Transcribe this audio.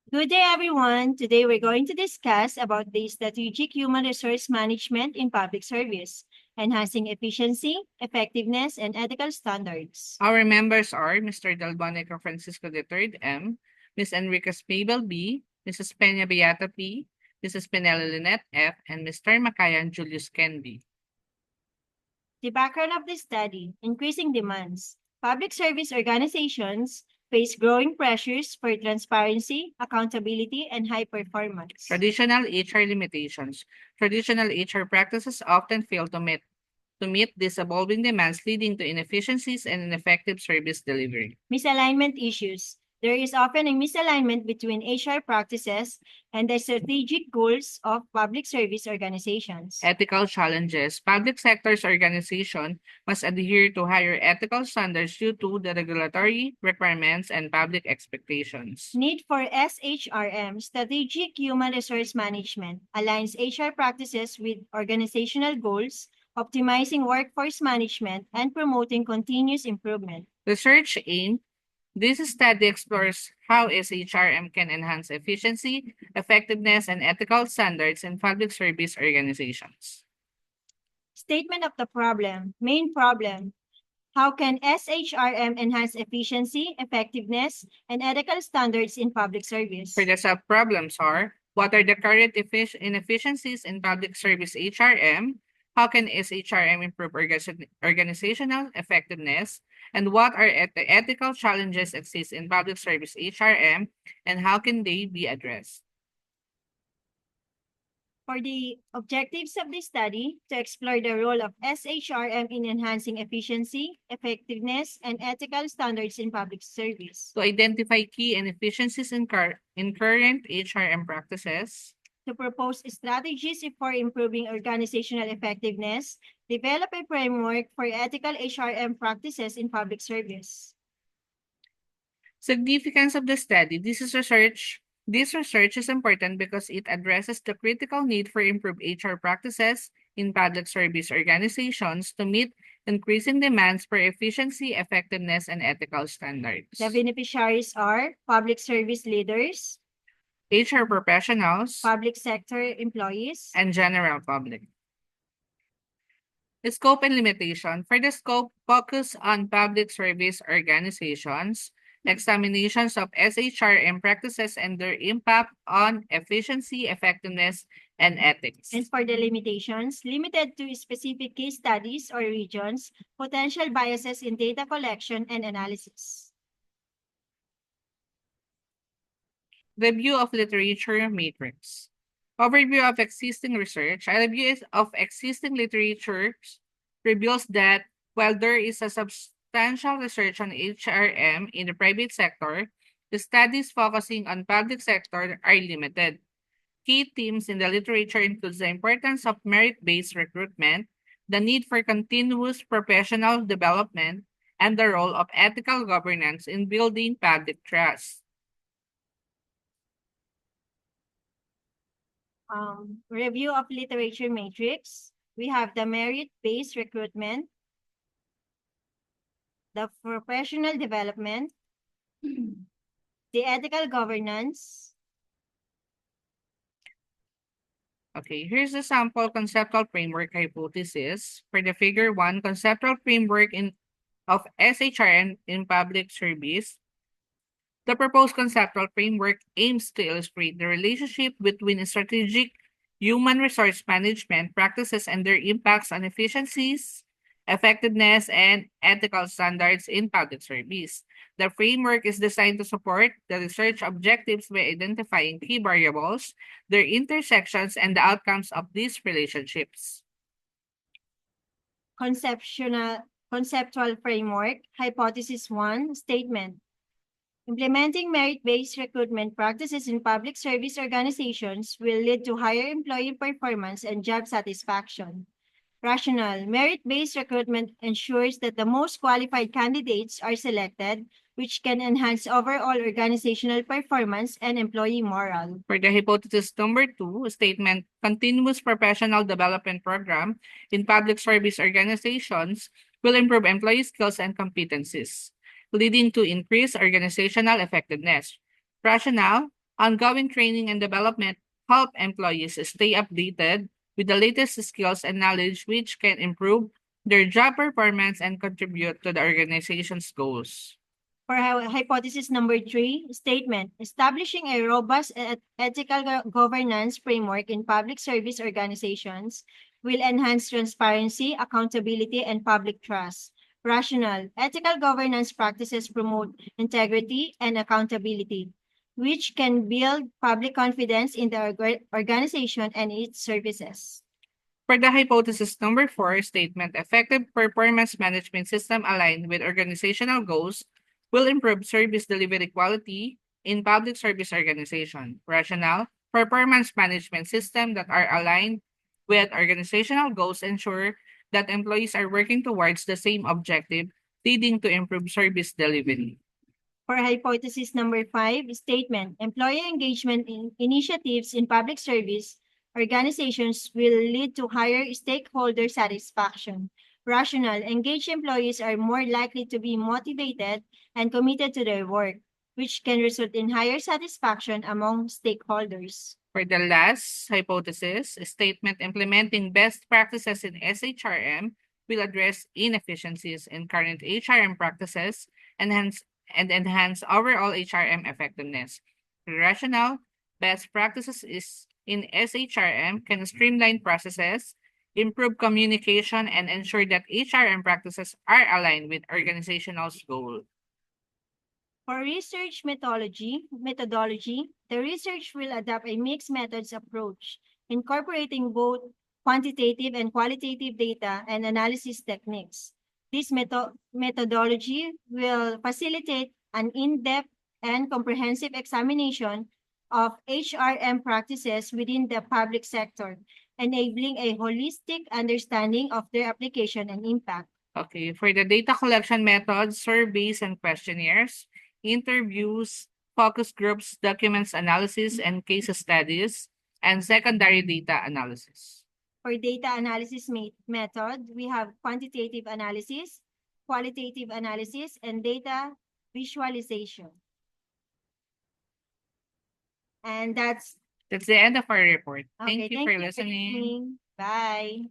Good day, everyone. Today, we're going to discuss about the strategic human resource management in public service, enhancing efficiency, effectiveness, and ethical standards. Our members are Mr. Dalbonica Francisco III M, Ms. Enriquez Mabel B, Mrs. Peña Beata P, Mrs. Pinella Lynette F, and Mr. Makayan Julius Ken B. The background of the study, increasing demands. Public service organizations face growing pressures for transparency, accountability, and high performance. Traditional HR limitations. Traditional HR practices often fail to meet these evolving demands, leading to inefficiencies and ineffective service delivery. Misalignment issues. There is often a misalignment between HR practices and the strategic goals of public service organizations. Ethical challenges. Public sector's organization must adhere to higher ethical standards due to the regulatory requirements and public expectations. Need for SHRM, Strategic Human Resource Management, aligns HR practices with organizational goals, optimizing workforce management, and promoting continuous improvement. Research aim. This study explores how SHRM can enhance efficiency, effectiveness, and ethical standards in public service organizations. Statement of the problem. Main problem. How can SHRM enhance efficiency, effectiveness, and ethical standards in public service? For the sub-problems are, what are the current inefficiencies in public service HRM? How can SHRM improve organizational effectiveness? And what are the ethical challenges exist in public service HRM, and how can they be addressed? For the objectives of this study, to explore the role of SHRM in enhancing efficiency, effectiveness, and ethical standards in public service. To identify key inefficiencies in current HRM practices. To propose strategies for improving organizational effectiveness, develop a framework for ethical HRM practices in public service. Significance of the study. This research is important because it addresses the critical need for improved HR practices in public service organizations to meet increasing demands for efficiency, effectiveness, and ethical standards. The beneficiaries are public service leaders, HR professionals, public sector employees, and general public. The scope and limitation. For the scope, focus on public service organizations, examinations of SHRM practices and their impact on efficiency, effectiveness, and ethics. And for the limitations, limited to specific case studies or regions, potential biases in data collection and analysis. Review of literature matrix. Overview of existing research. A review of existing literature reveals that while there is a substantial research on HRM in the private sector, the studies focusing on public sector are limited. Key themes in the literature include the importance of merit-based recruitment, the need for continuous professional development, and the role of ethical governance in building public trust. Review of literature matrix. We have the merit-based recruitment, the professional development, the ethical governance. Okay, here's the sample conceptual framework hypothesis. For the figure 1, conceptual framework of SHRM in public service. The proposed conceptual framework aims to illustrate the relationship between strategic human resource management practices and their impacts on efficiencies, effectiveness, and ethical standards in public service. The framework is designed to support the research objectives by identifying key variables, their intersections, and the outcomes of these relationships. Conceptual framework, hypothesis 1, statement. Implementing merit-based recruitment practices in public service organizations will lead to higher employee performance and job satisfaction. Rationale. Merit-based recruitment ensures that the most qualified candidates are selected, which can enhance overall organizational performance and employee morale. For the hypothesis number 2, statement, continuous professional development program in public service organizations will improve employee skills and competencies, leading to increased organizational effectiveness. Rationale, Ongoing training and development help employees stay updated with the latest skills and knowledge which can improve their job performance and contribute to the organization's goals. For hypothesis number 3, statement, establishing a robust ethical governance framework in public service organizations will enhance transparency, accountability, and public trust. Rationale, ethical governance practices promote integrity and accountability, which can build public confidence in the organization and its services. For the hypothesis number 4 statement, effective performance management system aligned with organizational goals will improve service delivery quality in public service organization. Rationale, performance management system that are aligned with organizational goals ensure that employees are working towards the same objective, leading to improved service delivery. For hypothesis number 5, statement, employee engagement initiatives in public service organizations will lead to higher stakeholder satisfaction. Rationale, engaged employees are more likely to be motivated and committed to their work, which can result in higher satisfaction among stakeholders. For the last hypothesis, statement implementing best practices in SHRM will address inefficiencies in current HRM practices and enhance overall HRM effectiveness. The rationale, best practices is in SHRM can streamline processes, improve communication, and ensure that HRM practices are aligned with organizational goals. For research methodology, the research will adopt a mixed methods approach, incorporating both quantitative and qualitative data and analysis techniques. This methodology will facilitate an in-depth and comprehensive examination of HRM practices within the public sector, enabling a holistic understanding of their application and impact. Okay, for the data collection methods, surveys and questionnaires, interviews, focus groups, documents analysis, and case studies, and secondary data analysis. For data analysis method, we have quantitative analysis, qualitative analysis, and data visualization. And that's That's the end of our report. okay. Thank you for listening. Bye.